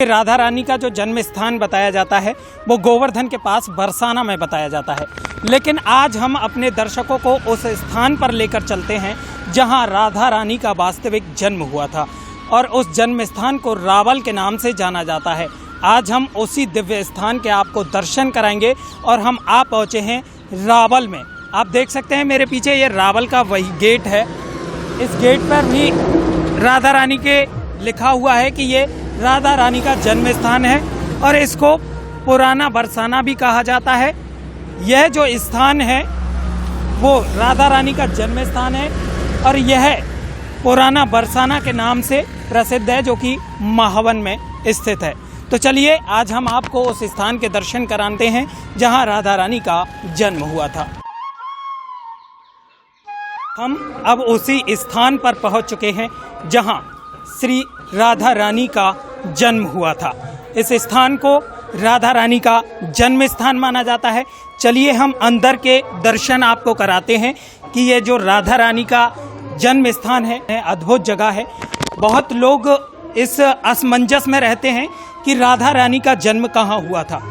राधा रानी का जो जन्म स्थान बताया जाता है वो गोवर्धन के पास बरसाना में बताया जाता है। लेकिन आज हम अपने दर्शकों को उस स्थान पर लेकर चलते हैं जहां राधा रानी का वास्तविक जन्म हुआ था और उस जन्म स्थान को रावल के नाम से जाना जाता है। आज हम उसी दिव्य स्थान के आपको दर्शन कराएंगे और हम आ पहुँचे हैं रावल में। आप देख सकते हैं मेरे पीछे ये रावल का वही गेट है। इस गेट पर भी राधा रानी के लिखा हुआ है कि ये राधा रानी का जन्म स्थान है और इसको पुराना बरसाना भी कहा जाता है। यह जो स्थान है वो राधा रानी का जन्म स्थान है और यह पुराना बरसाना के नाम से प्रसिद्ध है जो कि महावन में स्थित है। तो चलिए आज हम आपको उस स्थान के दर्शन कराते हैं जहां राधा रानी का जन्म हुआ था। हम अब उसी स्थान पर पहुंच चुके हैं जहां श्री राधा रानी का जन्म हुआ था। इस स्थान को राधा रानी का जन्म स्थान माना जाता है। चलिए हम अंदर के दर्शन आपको कराते हैं कि ये जो राधा रानी का जन्म स्थान है अद्भुत जगह है। बहुत लोग इस असमंजस में रहते हैं कि राधा रानी का जन्म कहाँ हुआ था।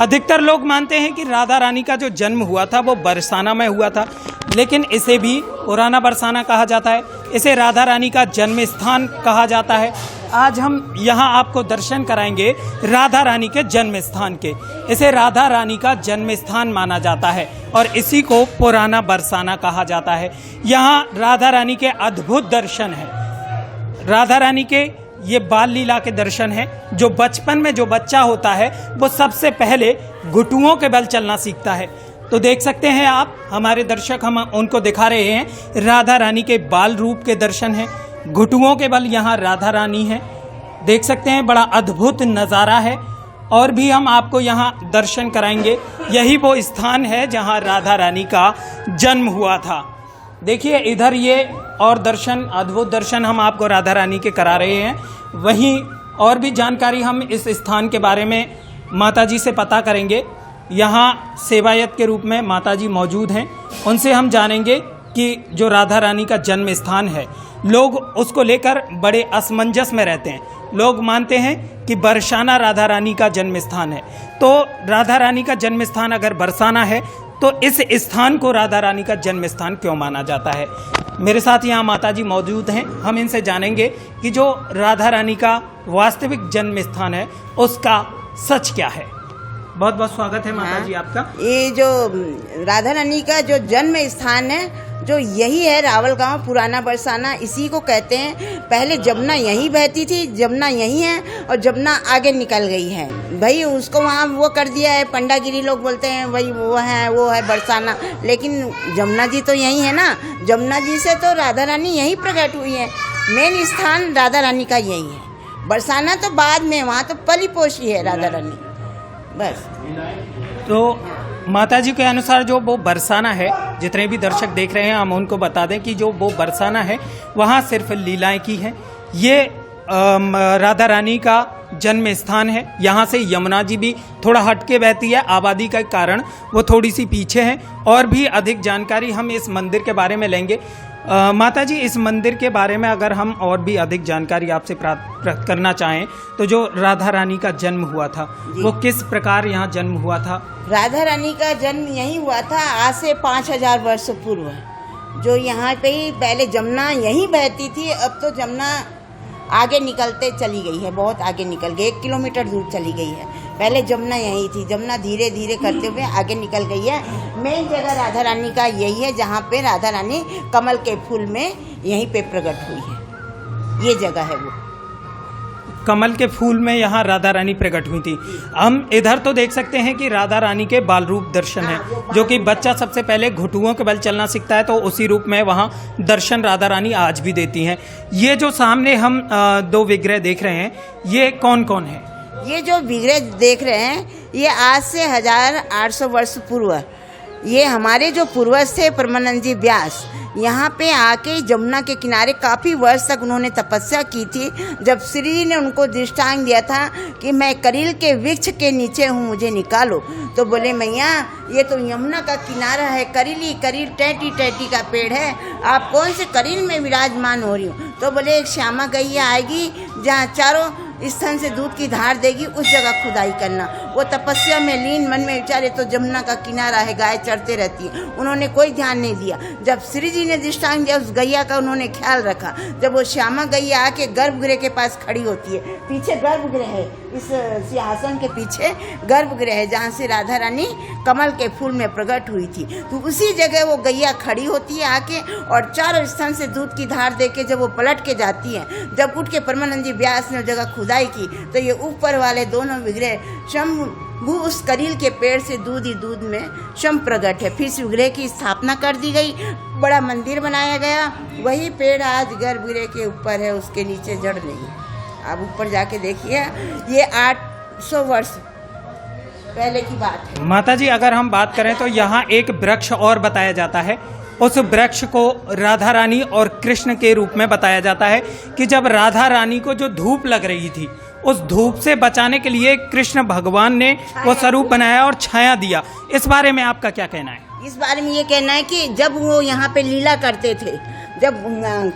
अधिकतर लोग मानते हैं कि राधा रानी का जो जन्म हुआ था वो बरसाना में हुआ था, लेकिन इसे भी पुराना बरसाना कहा जाता है। इसे राधा रानी का जन्म स्थान कहा जाता है। आज हम यहाँ आपको दर्शन कराएंगे राधा रानी के जन्म स्थान के। इसे राधा रानी का जन्म स्थान माना जाता है और इसी को पुराना बरसाना कहा जाता है। यहाँ राधा रानी के अद्भुत दर्शन हैं। राधा रानी के ये बाल लीला के दर्शन हैं। जो बचपन में जो बच्चा होता है वो सबसे पहले घुटुओं के बल चलना सीखता है। तो देख सकते हैं आप, हमारे दर्शक हम उनको दिखा रहे हैं राधा रानी के बाल रूप के दर्शन हैं। घुटुओं के बल यहाँ राधा रानी है। देख सकते हैं बड़ा अद्भुत नज़ारा है। और भी हम आपको यहाँ दर्शन कराएंगे। यही वो स्थान है जहाँ राधा रानी का जन्म हुआ था। देखिए इधर ये और दर्शन, अद्भुत दर्शन हम आपको राधा रानी के करा रहे हैं। वहीं और भी जानकारी हम इस स्थान के बारे में माताजी से पता करेंगे। यहाँ सेवायत के रूप में माताजी मौजूद हैं। उनसे हम जानेंगे कि जो राधा रानी का जन्म स्थान है लोग उसको लेकर बड़े असमंजस में रहते हैं। लोग मानते हैं कि बरसाना राधा रानी का जन्म स्थान है। तो राधा रानी का जन्म स्थान अगर बरसाना है तो इस स्थान को राधा रानी का जन्म स्थान क्यों माना जाता है। मेरे साथ यहाँ माताजी मौजूद हैं। हम इनसे जानेंगे कि जो राधा रानी का वास्तविक जन्म स्थान है उसका सच क्या है। बहुत बहुत स्वागत है माताजी आपका। ये जो राधा रानी का जो जन्म स्थान है जो यही है रावल गांव पुराना बरसाना, इसी को कहते हैं। पहले जमुना यहीं बहती थी, जमुना यहीं है और जमुना आगे निकल गई है भाई। उसको वहाँ वो कर दिया है, पंडागिरी लोग बोलते हैं भाई वो है बरसाना, लेकिन जमुना जी तो यहीं है ना। जमुना जी से तो राधा रानी यहीं प्रकट हुई है। मेन स्थान राधा रानी का यही है। बरसाना तो बाद में, वहाँ तो पली पोषी है राधा रानी बस। तो माताजी के अनुसार जो वो बरसाना है, जितने भी दर्शक देख रहे हैं हम उनको बता दें कि जो वो बरसाना है वहाँ सिर्फ लीलाएं की हैं। ये राधा रानी का जन्म स्थान है। यहाँ से यमुना जी भी थोड़ा हटके बहती है, आबादी के कारण वो थोड़ी सी पीछे है। और भी अधिक जानकारी हम इस मंदिर के बारे में लेंगे। माताजी इस मंदिर के बारे में अगर हम और भी अधिक जानकारी आपसे प्राप्त करना चाहें तो जो राधा रानी का जन्म हुआ था वो किस प्रकार यहाँ जन्म हुआ था। राधा रानी का जन्म यहीं हुआ था आज से 5000 वर्ष पूर्व। जो यहाँ पे ही पहले जमुना यहीं बहती थी, अब तो जमुना आगे निकलते चली गई है, बहुत आगे निकल गई, 1 किलोमीटर दूर चली गई है। पहले जमुना यहीं थी, जमुना धीरे धीरे करते हुए आगे निकल गई है। मेन जगह राधा रानी का यही है जहाँ पे राधा रानी कमल के फूल में यहीं पे प्रकट हुई है। ये जगह है वो कमल के फूल में यहाँ राधा रानी प्रकट हुई थी। हम इधर तो देख सकते हैं कि राधा रानी के बाल रूप दर्शन है, जो कि बच्चा सबसे पहले घुटुओं के बल चलना सीखता है तो उसी रूप में वहाँ दर्शन राधा रानी आज भी देती हैं। ये जो सामने हम 2 विग्रह देख रहे हैं ये कौन कौन है। ये जो विग्रह देख रहे हैं ये आज से 1800 वर्ष पूर्व ये हमारे जो पूर्वज थे परमानंद जी व्यास, यहाँ पे आके जमुना के किनारे काफ़ी वर्ष तक उन्होंने तपस्या की थी। जब श्री जी ने उनको दृष्टांत दिया था कि मैं करील के वृक्ष के नीचे हूँ, मुझे निकालो, तो बोले मैया ये तो यमुना का किनारा है, करीली करील टैटी टैटी का पेड़ है, आप कौन से करील में विराजमान हो रही हो। तो बोले एक श्यामा गैया आएगी जहाँ चारों स्तन से दूध की धार देगी उस जगह खुदाई करना। वो तपस्या में लीन, मन में विचारे तो जमुना का किनारा है, गाय चरते रहती है, उन्होंने कोई ध्यान नहीं दिया। जब श्री जी ने दृष्टांत दिया उस गैया का उन्होंने ख्याल रखा। जब वो श्यामा गैया आके गर्भगृह के पास खड़ी होती है, पीछे गर्भगृह है, इस सिंहासन के पीछे गर्भगृह है जहाँ से राधा रानी कमल के फूल में प्रकट हुई थी। तो उसी जगह वो गैया खड़ी होती है आके, और चारों स्तन से दूध की धार देके जब वो पलट के जाती है, जब उठ के परमानंद जी व्यास ने जगह खुदाई की तो ये ऊपर वाले दोनों विग्रह शंभु उस करील के पेड़ से दूध ही दूध में शंभ प्रकट है। फिर इस विग्रह की स्थापना कर दी गई, बड़ा मंदिर बनाया गया। वही पेड़ आज गर्भगृह के ऊपर है, उसके नीचे जड़ नहीं। आप ऊपर जाके देखिए, ये 800 वर्ष पहले की बात है। माता जी, अगर हम बात करें तो यहाँ एक वृक्ष और बताया जाता है। उस वृक्ष को राधा रानी और कृष्ण के रूप में बताया जाता है कि जब राधा रानी को जो धूप लग रही थी, उस धूप से बचाने के लिए कृष्ण भगवान ने वो स्वरूप बनाया और छाया दिया। इस बारे में आपका क्या कहना है? इस बारे में ये कहना है कि जब वो यहाँ पे लीला करते थे, जब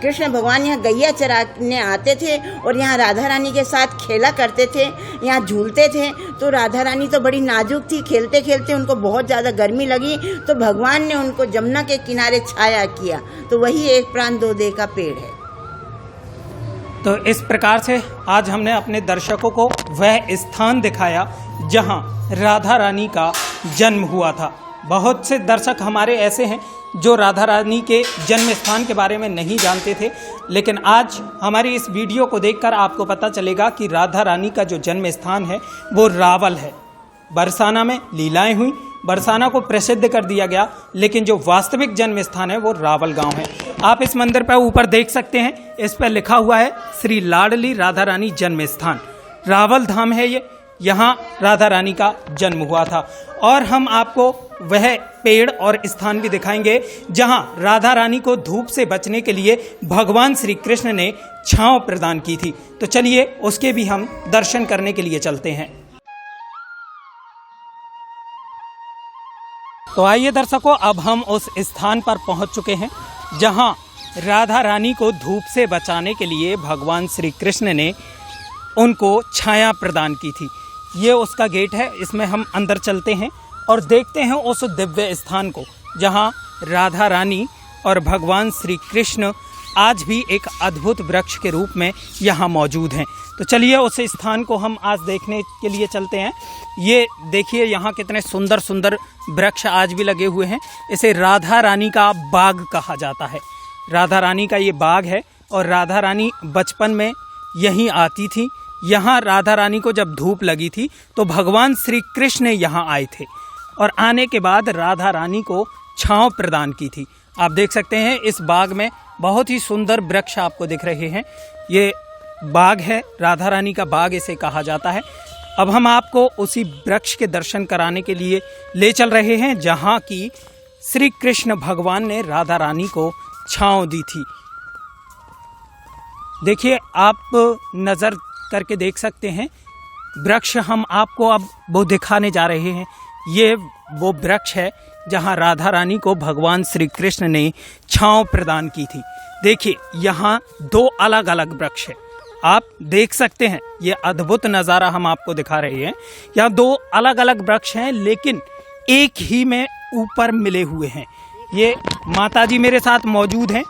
कृष्ण भगवान यहाँ गैया चराने आते थे और यहाँ राधा रानी के साथ खेला करते थे, यहाँ झूलते थे, तो राधा रानी तो बड़ी नाजुक थी। खेलते खेलते उनको बहुत ज़्यादा गर्मी लगी तो भगवान ने उनको जमुना के किनारे छाया किया। तो वही एक प्राण दो देह का पेड़ है। तो इस प्रकार से आज हमने अपने दर्शकों को वह स्थान दिखाया जहाँ राधा रानी का जन्म हुआ था। बहुत से दर्शक हमारे ऐसे हैं जो राधा रानी के जन्म स्थान के बारे में नहीं जानते थे, लेकिन आज हमारी इस वीडियो को देखकर आपको पता चलेगा कि राधा रानी का जो जन्म स्थान है वो रावल है। बरसाना में लीलाएं हुई, बरसाना को प्रसिद्ध कर दिया गया, लेकिन जो वास्तविक जन्म स्थान है वो रावल गांव है। आप इस मंदिर पर ऊपर देख सकते हैं, इस पर लिखा हुआ है श्री लाडली राधा रानी जन्म स्थान। रावल धाम है ये, यहाँ राधा रानी का जन्म हुआ था। और हम आपको वह पेड़ और स्थान भी दिखाएंगे जहाँ राधा रानी को धूप से बचने के लिए भगवान श्री कृष्ण ने छांव प्रदान की थी। तो चलिए उसके भी हम दर्शन करने के लिए चलते हैं। तो आइए दर्शकों, अब हम उस स्थान पर पहुंच चुके हैं जहां राधा रानी को धूप से बचाने के लिए भगवान श्री कृष्ण ने उनको छाया प्रदान की थी। ये उसका गेट है, इसमें हम अंदर चलते हैं और देखते हैं उस दिव्य स्थान को जहां राधा रानी और भगवान श्री कृष्ण आज भी एक अद्भुत वृक्ष के रूप में यहाँ मौजूद हैं। तो चलिए उस स्थान को हम आज देखने के लिए चलते हैं। ये देखिए यहाँ कितने सुंदर सुंदर वृक्ष आज भी लगे हुए हैं। इसे राधा रानी का बाग कहा जाता है। राधा रानी का ये बाग है और राधा रानी बचपन में यहीं आती थी। यहाँ राधा रानी को जब धूप लगी थी तो भगवान श्री कृष्ण यहाँ आए थे और आने के बाद राधा रानी को छांव प्रदान की थी। आप देख सकते हैं इस बाग में बहुत ही सुंदर वृक्ष आपको दिख रहे हैं। ये बाग है, राधा रानी का बाग इसे कहा जाता है। अब हम आपको उसी वृक्ष के दर्शन कराने के लिए ले चल रहे हैं जहाँ की श्री कृष्ण भगवान ने राधा रानी को छांव दी थी। देखिए, आप नज़र करके देख सकते हैं वृक्ष हम आपको अब वो दिखाने जा रहे हैं। ये वो वृक्ष है जहाँ राधा रानी को भगवान श्री कृष्ण ने छांव प्रदान की थी। देखिए, यहाँ दो अलग अलग वृक्ष हैं, आप देख सकते हैं। ये अद्भुत नज़ारा हम आपको दिखा रहे हैं। यहाँ दो अलग अलग वृक्ष हैं लेकिन एक ही में ऊपर मिले हुए हैं। ये माता जी मेरे साथ मौजूद हैं,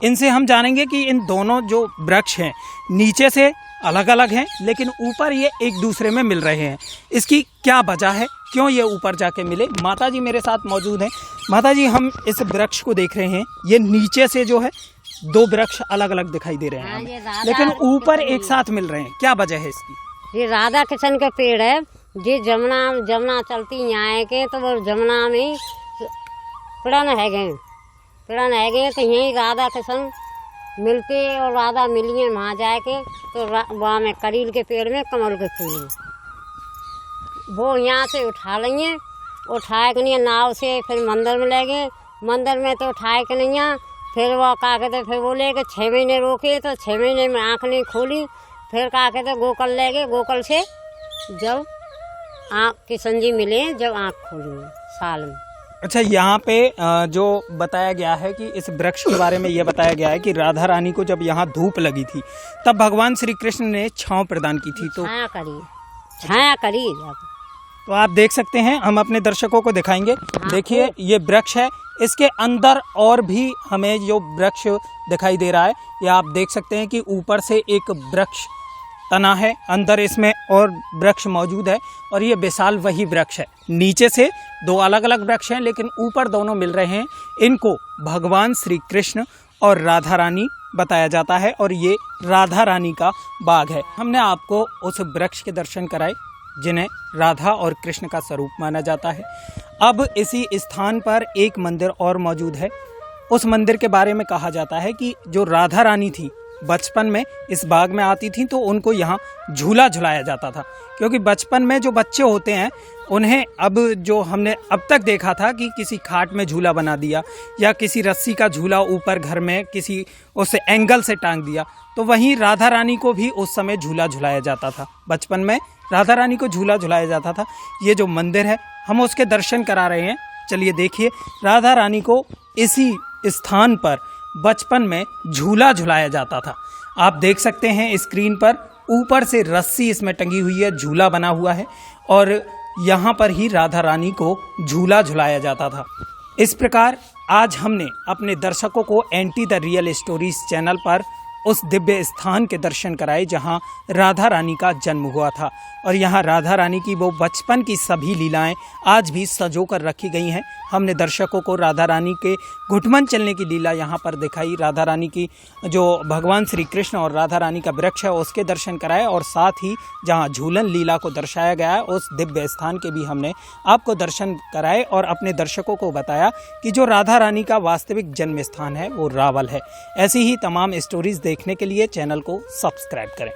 इनसे हम जानेंगे कि इन दोनों जो वृक्ष हैं नीचे से अलग अलग हैं लेकिन ऊपर ये एक दूसरे में मिल रहे हैं। इसकी क्या वजह है, क्यों ये ऊपर जाके मिले? माता जी मेरे साथ मौजूद हैं। माता जी, हम इस वृक्ष को देख रहे हैं, ये नीचे से जो है दो वृक्ष अलग अलग दिखाई दे रहे हैं हमें, लेकिन ऊपर एक साथ मिल रहे हैं। क्या वजह है इसकी? ये राधा कृष्ण का पेड़ है। ये जमुना चलती यहाँ के तो वो जमुना में पिड़न है गए तो यहीं राधा कृष्ण मिलते और राधा मिलिए वहाँ जाके तो वहाँ में करील के पेड़ में कमल के फूल हैं। वो यहाँ से उठा लेंगे, उठाए के नहीं नाव से फिर मंदिर में ले गए। मंदिर में तो उठाए के नहीं, फिर वो क्या कहते फिर वो ले गए 6 महीने रोके तो 6 महीने में आँख नहीं खोली। फिर क्या कहते गोकल ले गए, गोकल से जब आँख किशन जी मिले जब आँख खोली साल में अच्छा, यहाँ पे जो बताया गया है कि इस वृक्ष के बारे में ये बताया गया है कि राधा रानी को जब यहाँ धूप लगी थी तब भगवान श्री कृष्ण ने छांव प्रदान की थी। छाया करी। तो आप देख सकते हैं, हम अपने दर्शकों को दिखाएंगे। देखिए ये वृक्ष है, इसके अंदर और भी हमें जो वृक्ष दिखाई दे रहा है, ये आप देख सकते हैं कि ऊपर से एक वृक्ष तना है, अंदर इसमें और वृक्ष मौजूद है और ये विशाल वही वृक्ष है। नीचे से दो अलग अलग वृक्ष हैं लेकिन ऊपर दोनों मिल रहे हैं। इनको भगवान श्री कृष्ण और राधा रानी बताया जाता है और ये राधा रानी का बाग है। हमने आपको उस वृक्ष के दर्शन कराए जिन्हें राधा और कृष्ण का स्वरूप माना जाता है। अब इसी स्थान पर एक मंदिर और मौजूद है। उस मंदिर के बारे में कहा जाता है कि जो राधा रानी थी बचपन में इस बाग में आती थी तो उनको यहाँ झूला झुलाया जाता था, क्योंकि बचपन में जो बच्चे होते हैं उन्हें अब जो हमने अब तक देखा था कि किसी खाट में झूला बना दिया या किसी रस्सी का झूला ऊपर घर में किसी उस एंगल से टांग दिया, तो वहीं राधा रानी को भी उस समय झूला झुलाया जाता था। बचपन में राधा रानी को झूला झुलाया जाता था। ये जो मंदिर है हम उसके दर्शन करा रहे हैं। चलिए देखिए, राधा रानी को इसी स्थान पर बचपन में झूला झुलाया जाता था। आप देख सकते हैं स्क्रीन पर ऊपर से रस्सी इसमें टंगी हुई है, झूला बना हुआ है और यहाँ पर ही राधा रानी को झूला झुलाया जाता था। इस प्रकार आज हमने अपने दर्शकों को anti the real stories channel पर उस दिव्य स्थान के दर्शन कराए जहाँ राधा रानी का जन्म हुआ था और यहाँ राधा रानी की वो बचपन की सभी लीलाएं आज भी सजो कर रखी गई हैं। हमने दर्शकों को राधा रानी के घुटमन चलने की लीला यहाँ पर दिखाई, राधा रानी की जो भगवान श्री कृष्ण और राधा रानी का वृक्ष है उसके दर्शन कराए और साथ ही जहाँ झूलन लीला को दर्शाया गया है उस दिव्य स्थान के भी हमने आपको दर्शन कराए और अपने दर्शकों को बताया कि जो राधा रानी का वास्तविक जन्म स्थान है वो रावल है। ऐसी ही तमाम स्टोरीज देखने के लिए चैनल को सब्सक्राइब करें।